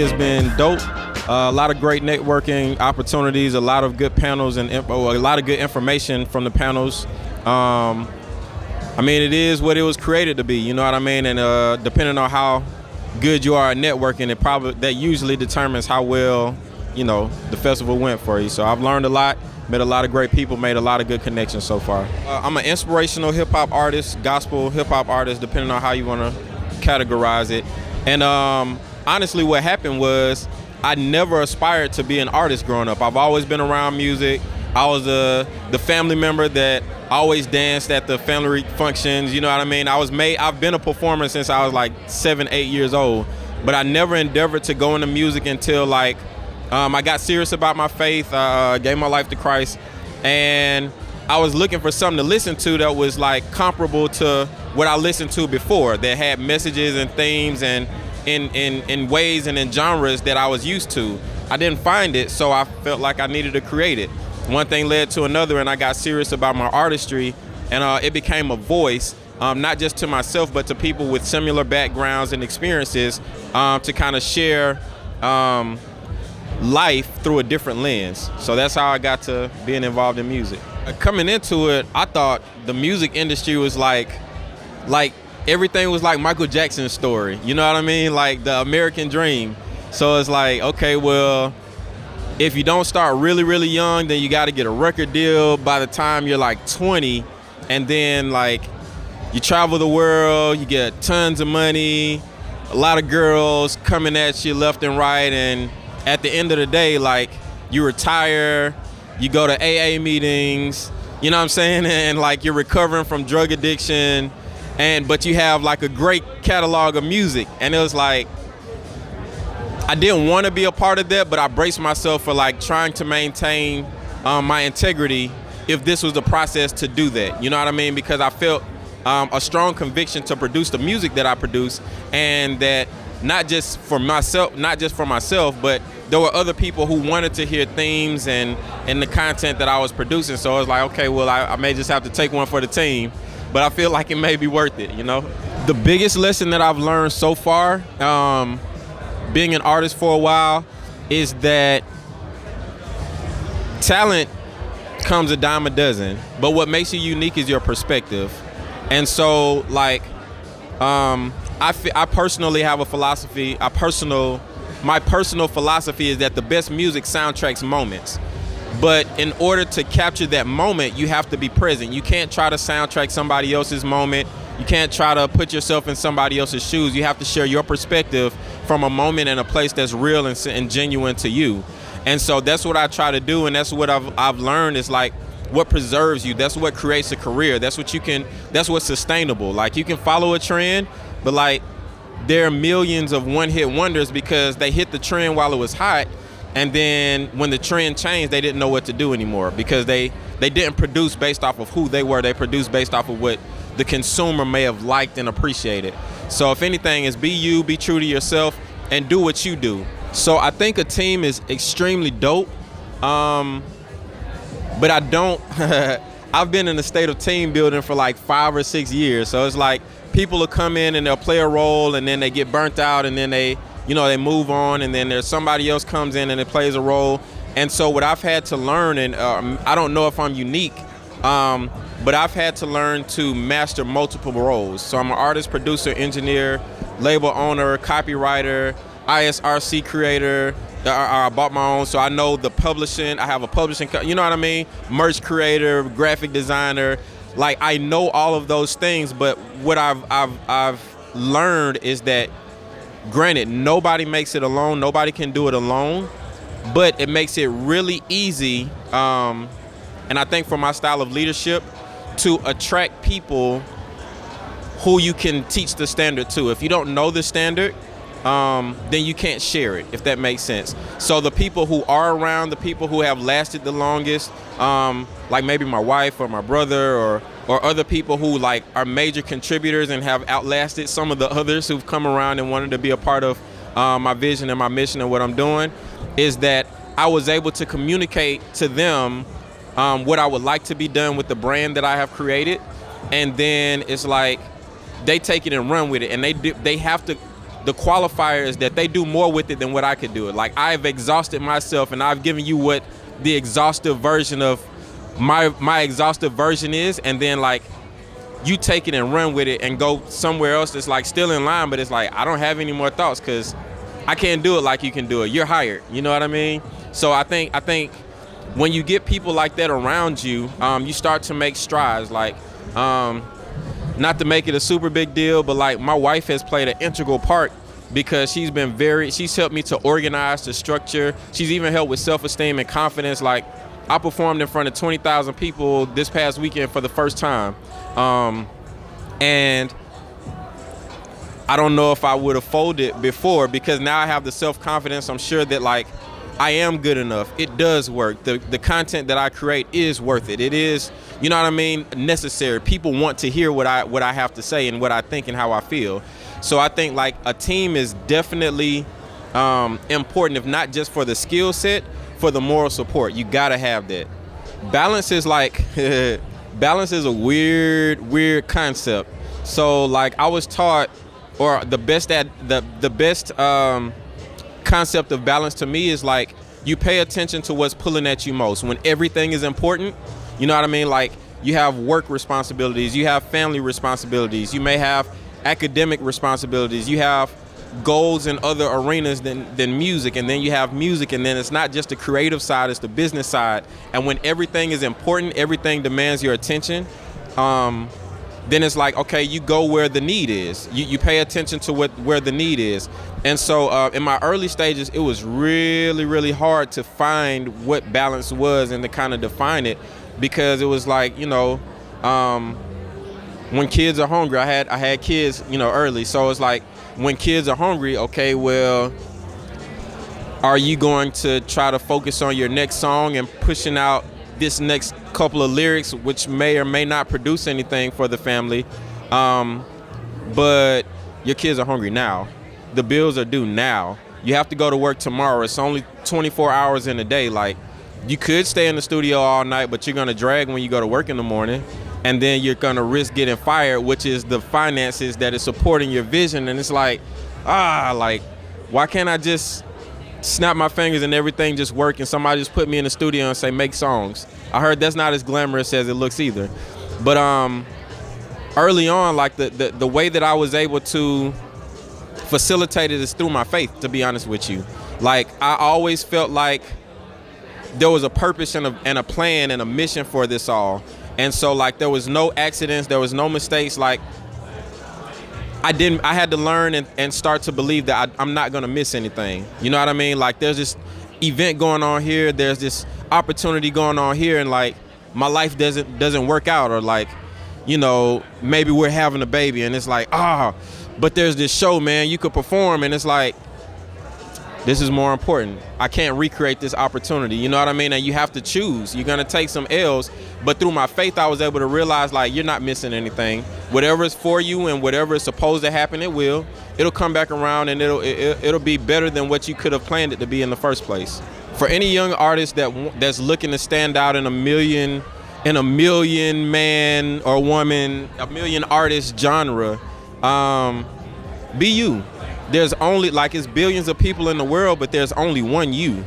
has been dope. A lot of great networking opportunities, a lot of good panels, and a lot of good information from the panels. I mean, it is what it was created to be, you know what I mean? And depending on how good you are at networking, that usually determines how well, you know, the festival went for you. So I've learned a lot, met a lot of great people, made a lot of good connections so far. I'm an inspirational hip-hop artist, gospel hip-hop artist, depending on how you want to categorize it. And honestly, what happened was I never aspired to be an artist growing up. I've always been around music. I was the family member that always danced at the family functions, you know what I mean? I've been a performer since I was like 7, 8 years old, but I never endeavored to go into music until like I got serious about my faith, gave my life to Christ, and I was looking for something to listen to that was like comparable to what I listened to before, that had messages and themes and in ways and in genres that I was used to. I didn't find it, so I felt like I needed to create it. One thing led to another, and I got serious about my artistry, and it became a voice, not just to myself, but to people with similar backgrounds and experiences, to kind of share life through a different lens. So that's how I got to being involved in music. Coming into it, I thought the music industry was like everything was like Michael Jackson's story. You know what I mean? Like the American dream. So it's like, okay, well, if you don't start really, really young, then you got to get a record deal by the time you're like 20. And then like you travel the world, you get tons of money, a lot of girls coming at you left and right. And at the end of the day, like you retire, you go to AA meetings, you know what I'm saying? And like you're recovering from drug addiction, but you have like a great catalog of music. And it was like, I didn't want to be a part of that, but I braced myself for like trying to maintain my integrity if this was the process to do that. You know what I mean? Because I felt a strong conviction to produce the music that I produce, and that not just for myself, but there were other people who wanted to hear themes and the content that I was producing. So I was like, okay, well, I may just have to take one for the team, but I feel like it may be worth it, you know? The biggest lesson that I've learned so far, being an artist for a while, is that talent comes a dime a dozen, but what makes you unique is your perspective. And so, like, I personally have a philosophy. My personal philosophy is that the best music soundtracks moments. But in order to capture that moment, you have to be present. You can't try to soundtrack somebody else's moment. You can't try to put yourself in somebody else's shoes. You have to share your perspective from a moment and a place that's real and genuine to you. And so that's what I try to do, and that's what I've learned is like what preserves you. That's what creates a career. That's what's sustainable. Like you can follow a trend, but like there are millions of one-hit wonders because they hit the trend while it was hot, and then when the trend changed, they didn't know what to do anymore because they didn't produce based off of who they were. They produced based off of what the consumer may have liked and appreciated. So if anything, is be you, be true to yourself, and do what you do. So I think a team is extremely dope, but I don't, I've been in a state of team building for like 5 or 6 years. So it's like people will come in and they'll play a role and then they get burnt out and then they move on, and then there's somebody else comes in and it plays a role. And so what I've had to learn, and I don't know if I'm unique, but I've had to learn to master multiple roles. So I'm an artist, producer, engineer, label owner, copywriter, ISRC creator. I bought my own, so I know the publishing. I have a publishing, you know what I mean? Merch creator, graphic designer. Like I know all of those things, but what I've learned is that, granted, nobody makes it alone. Nobody can do it alone, but it makes it really easy. And I think for my style of leadership, to attract people who you can teach the standard to. If you don't know the standard, then you can't share it, if that makes sense. So the people who are around, the people who have lasted the longest, like maybe my wife or my brother or other people who like are major contributors and have outlasted some of the others who've come around and wanted to be a part of my vision and my mission and what I'm doing, is that I was able to communicate to them what I would like to be done with the brand that I have created. And then it's like they take it and run with it, and they have to the qualifier is that they do more with it than what I could do it. Like, I've exhausted myself, and I've given you what the exhaustive version of my exhaustive version is, and then like you take it and run with it and go somewhere else that's like still in line, but it's like I don't have any more thoughts because I can't do it like you can do it. You're hired. You know what I mean? So I think when you get people like that around you, you start to make strides. Like, not to make it a super big deal, but like my wife has played an integral part because she's helped me to organize, to structure. She's even helped with self-esteem and confidence. Like, I performed in front of 20,000 people this past weekend for the first time. And I don't know if I would have folded before because now I have the self-confidence. I'm sure that like I am good enough. It does work. The content that I create is worth it. It is, you know what I mean, necessary. People want to hear what I have to say and what I think and how I feel. So I think like a team is definitely important, if not just for the skill set, for the moral support. You gotta have that. Balance is like balance is a weird concept. So like I was taught, or the best concept of balance to me is like you pay attention to what's pulling at you most. When everything is important, you know what I mean? Like you have work responsibilities, you have family responsibilities, you may have academic responsibilities, you have goals in other arenas than music, and then you have music, and then it's not just the creative side, it's the business side. And when everything is important, everything demands your attention, then it's like, okay, you go where the need is. You pay attention to where the need is. And so in my early stages, it was really hard to find what balance was and to kind of define it, because it was like, you know, when kids are hungry, I had kids, you know, early. So it's like, when kids are hungry, okay, well, are you going to try to focus on your next song and pushing out this next couple of lyrics, which may or may not produce anything for the family, but your kids are hungry now. The bills are due now. You have to go to work tomorrow. It's only 24 hours in a day. Like, you could stay in the studio all night, but you're going to drag when you go to work in the morning. And then you're going to risk getting fired, which is the finances that is supporting your vision. And it's like, like, why can't I just snap my fingers and everything just work and somebody just put me in the studio and say, make songs? I heard that's not as glamorous as it looks either. But early on, like the way that I was able to facilitate it is through my faith, to be honest with you. Like, I always felt like there was a purpose and a plan and a mission for this all. And so like there was no accidents, there was no mistakes. Like I had to learn and start to believe that I'm not gonna miss anything. You know what I mean? Like there's this event going on here, there's this opportunity going on here, and like my life doesn't work out, or like, you know, maybe we're having a baby and it's like, but there's this show, man, you could perform, and it's like, this is more important. I can't recreate this opportunity. You know what I mean? And you have to choose. You're going to take some L's. But through my faith, I was able to realize, like, you're not missing anything. Whatever is for you and whatever is supposed to happen, it will. It'll come back around, and it'll be better than what you could have planned it to be in the first place. For any young artist that's looking to stand out in a million man or woman, a million artist genre, be you. There's only, like, it's billions of people in the world, but there's only one you.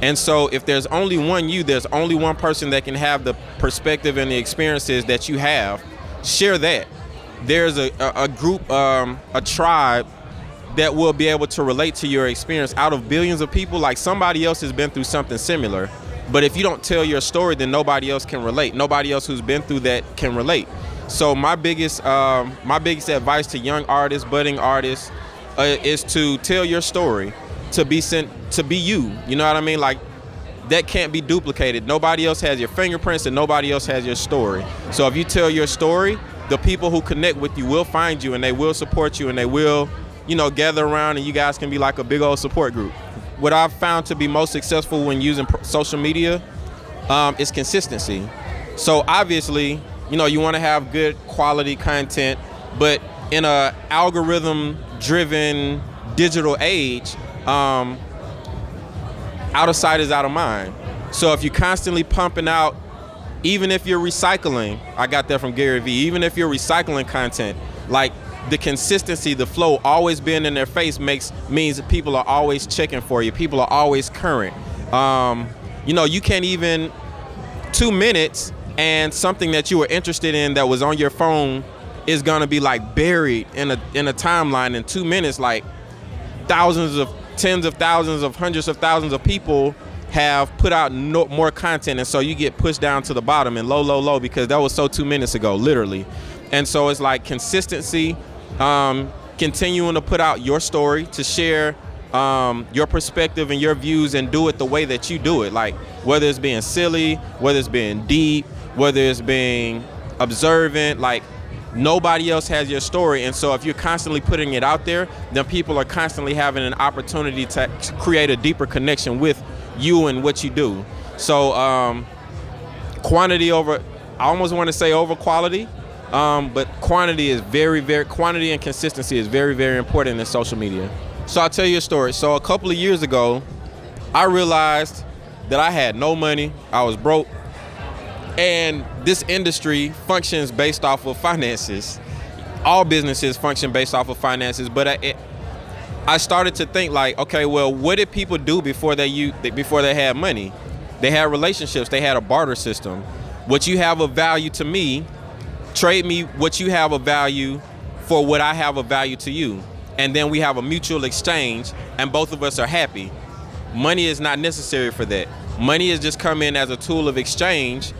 And so if there's only one you, there's only one person that can have the perspective and the experiences that you have. Share that. There's a group, a tribe that will be able to relate to your experience. Out of billions of people, like, somebody else has been through something similar. But if you don't tell your story, then nobody else can relate. Nobody else who's been through that can relate. So my biggest advice to young artists, budding artists, is to tell your story, to be you. You know what I mean? Like, that can't be duplicated. Nobody else has your fingerprints and nobody else has your story. So if you tell your story, the people who connect with you will find you, and they will support you, and they will, you know, gather around, and you guys can be like a big old support group. What I've found to be most successful when using social media is consistency. So obviously, you know, you want to have good quality content, but in a algorithm-driven digital age, out of sight is out of mind. So if you're constantly pumping out, even if you're recycling, I got that from Gary Vee, even if you're recycling content, like, the consistency, the flow, always being in their face means that people are always checking for you. People are always current. You can't even 2 minutes and something that you were interested in that was on your phone is gonna be like buried in a timeline in 2 minutes. Like tens of thousands of hundreds of thousands of people have put out more content, and so you get pushed down to the bottom and low because that was so 2 minutes ago, literally. And so it's like consistency, continuing to put out your story, to share your perspective and your views, and do it the way that you do it. Like whether it's being silly, whether it's being deep, whether it's being observant, like nobody else has your story. And so if you're constantly putting it out there, then people are constantly having an opportunity to create a deeper connection with you and what you do. So quantity over, I almost want to say over quality, but quantity and consistency is very, very important in social media. So I'll tell you a story. So a couple of years ago, I realized that I had no money, I was broke, and this industry functions based off of finances. All businesses function based off of finances, but I started to think like, okay, well, what did people do before they had money? They had relationships, they had a barter system. What you have of value to me, trade me what you have of value for what I have of value to you. And then we have a mutual exchange, and both of us are happy. Money is not necessary for that. Money is just come in as a tool of exchange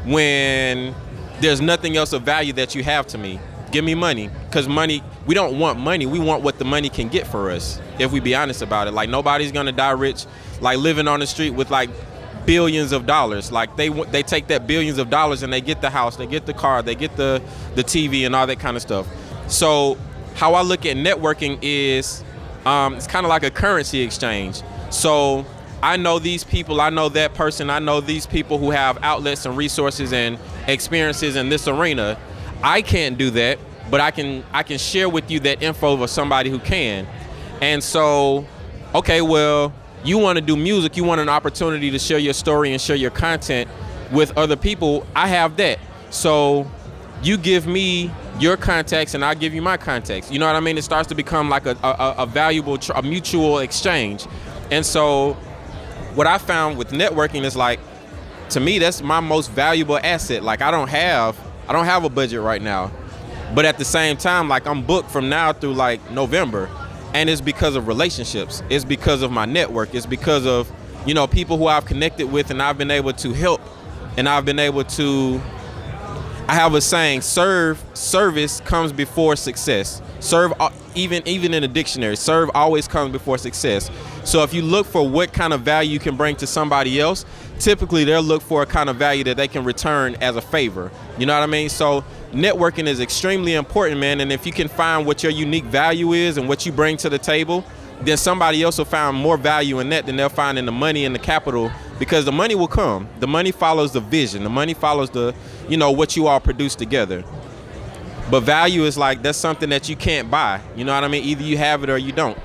when there's nothing else of value that you have to me. Give me money, because money, we don't want money. We want what the money can get for us, if we be honest about it. Like nobody's gonna die rich, like living on the street with like billions of dollars. Like they take that billions of dollars and they get the house, they get the car, they get the TV and all that kind of stuff. So how I look at networking is it's kind of like a currency exchange. So I know these people, I know that person, I know these people who have outlets and resources and experiences in this arena. I can't do that, but I can share with you that info with somebody who can. And so, okay, well, you want to do music, you want an opportunity to share your story and share your content with other people. I have that. So you give me your contacts and I'll give you my contacts. You know what I mean? It starts to become like a valuable, a mutual exchange. And so what I found with networking is like, to me, that's my most valuable asset. Like I don't have a budget right now, but at the same time, like I'm booked from now through like November, and it's because of relationships. It's because of my network. It's because of, people who I've connected with and I've been able to help, and I've been able to, I have a saying, service comes before success. Serve, even in a dictionary, serve always comes before success. So if you look for what kind of value you can bring to somebody else, typically they'll look for a kind of value that they can return as a favor. You know what I mean? So networking is extremely important, man. And if you can find what your unique value is and what you bring to the table, then somebody else will find more value in that than they'll find in the money and the capital, because the money will come. The money follows the vision. The money follows the, what you all produce together. But value is like, that's something that you can't buy. You know what I mean? Either you have it or you don't.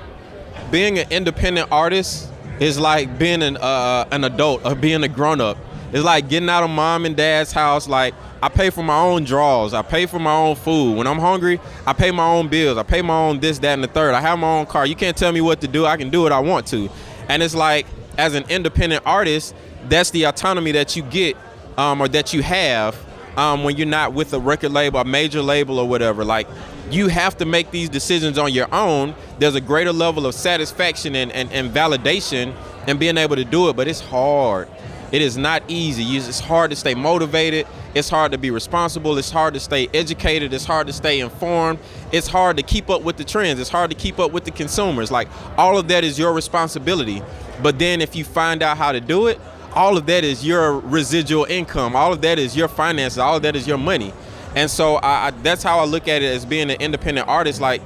Being an independent artist is like being an adult or being a grown-up. It's like getting out of mom and dad's house. Like, I pay for my own draws. I pay for my own food. When I'm hungry, I pay my own bills. I pay my own this, that, and the third. I have my own car. You can't tell me what to do. I can do what I want to. And it's like, as an independent artist, that's the autonomy that you get or that you have when you're not with a record label, a major label or whatever. Like, you have to make these decisions on your own. There's a greater level of satisfaction and validation in being able to do it, but it's hard. It is not easy. It's hard to stay motivated. It's hard to be responsible. It's hard to stay educated. It's hard to stay informed. It's hard to keep up with the trends. It's hard to keep up with the consumers. Like, all of that is your responsibility. But then if you find out how to do it, all of that is your residual income. All of that is your finances. All of that is your money. And so that's how I look at it as being an independent artist. Like,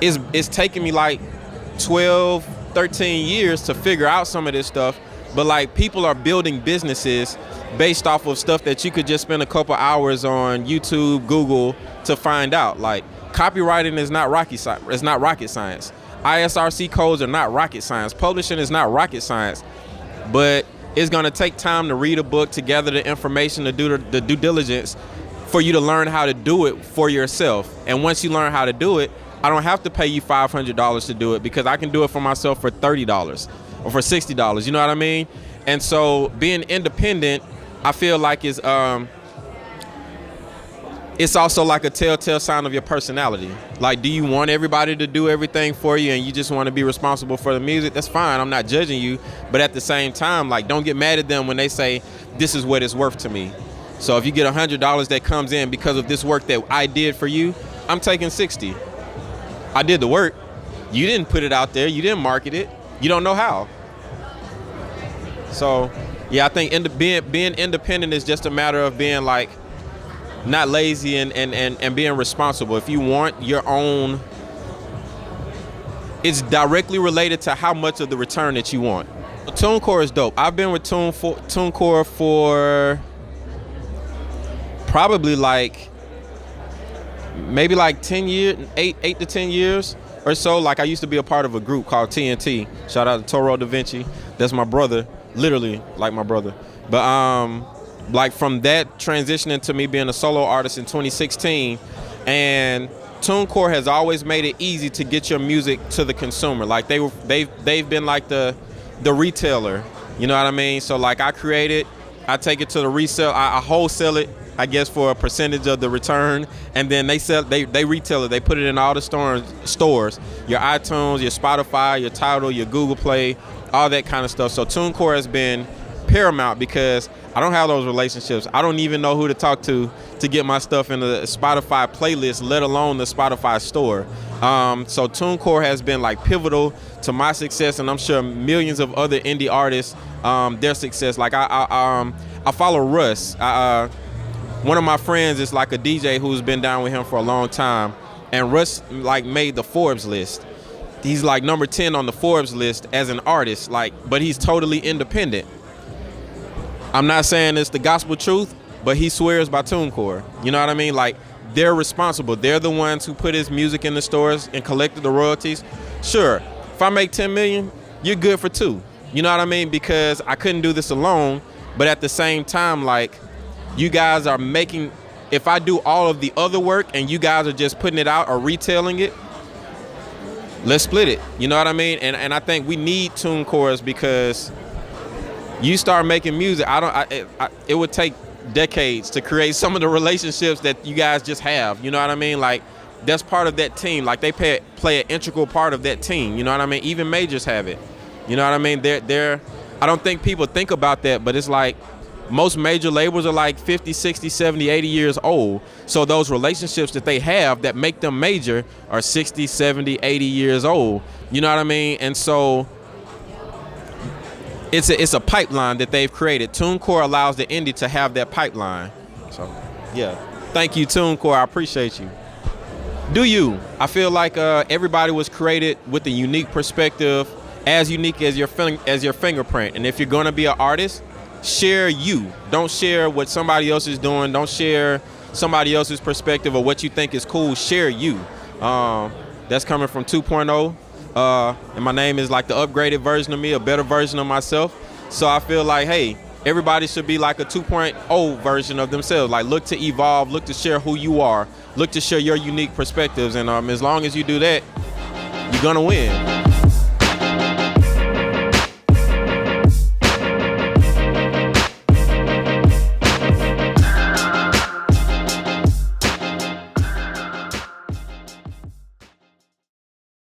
it's taken me like 12, 13 years to figure out some of this stuff. But like, people are building businesses based off of stuff that you could just spend a couple hours on YouTube, Google to find out. Like, copywriting is not rocket science. It's not rocket science. ISRC codes are not rocket science. Publishing is not rocket science. But it's gonna take time to read a book, to gather the information, to do the due diligence for you to learn how to do it for yourself. And once you learn how to do it, I don't have to pay you $500 to do it, because I can do it for myself for $30 or for $60. You know what I mean? And so being independent, I feel like it's also like a telltale sign of your personality. Like, do you want everybody to do everything for you and you just want to be responsible for the music? That's fine. I'm not judging you. But at the same time, like, don't get mad at them when they say, this is what it's worth to me. So if you get $100 that comes in because of this work that I did for you, I'm taking 60. I did the work. You didn't put it out there. You didn't market it. You don't know how. So, yeah, I think being independent is just a matter of being like not lazy and being responsible. If you want your own, it's directly related to how much of the return that you want. TuneCore is dope. I've been with TuneCore for probably like maybe like 10 years, 8 to 10 years or so. Like, I used to be a part of a group called TNT. Shout out to Toro Da Vinci. That's my brother, literally like my brother. But like from that transitioning to me being a solo artist in 2016, and TuneCore has always made it easy to get your music to the consumer. Like they've been like the retailer, you know what I mean? So like I create it, I take it to the resale, I wholesale it, I guess, for a percentage of the return, and then they retail it. They put it in all the stores, your iTunes, your Spotify, your Tidal, your Google Play, all that kind of stuff. So TuneCore has been paramount because I don't have those relationships. I don't even know who to talk to get my stuff in the Spotify playlist, let alone the Spotify store. So TuneCore has been like pivotal to my success, and I'm sure millions of other indie artists, their success. Like I follow Russ. One of my friends is like a DJ who's been down with him for a long time, and Russ like made the Forbes list. He's like number 10 on the Forbes list as an artist, like, but he's totally independent. I'm not saying it's the gospel truth, but he swears by TuneCore. You know what I mean? Like, they're responsible. They're the ones who put his music in the stores and collected the royalties. Sure, if I make 10 million, you're good for 2. You know what I mean? Because I couldn't do this alone, but at the same time, like, you guys are making, if I do all of the other work and you guys are just putting it out or retailing it, let's split it. You know what I mean? And I think we need TuneCores, because you start making music, it would take decades to create some of the relationships that you guys just have. You know what I mean? Like, that's part of that team. Like, they play an integral part of that team. You know what I mean? Even majors have it. You know what I mean? They're I don't think people think about that, but it's like most major labels are like 50, 60, 70, 80 years old. So those relationships that they have that make them major are 60, 70, 80 years old. You know what I mean? And so it's a pipeline that they've created. TuneCore allows the indie to have that pipeline. So, yeah. Thank you, TuneCore. I appreciate you. Do you? I feel like everybody was created with a unique perspective, as unique as your fingerprint. And if you're going to be an artist, share you. Don't share what somebody else is doing. Don't share somebody else's perspective or what you think is cool. Share you. That's coming from 2.0. And my name is like the upgraded version of me, a better version of myself. So I feel like, hey, everybody should be like a 2.0 version of themselves. Like, look to evolve, look to share who you are, look to share your unique perspectives. And as long as you do that, you're gonna win.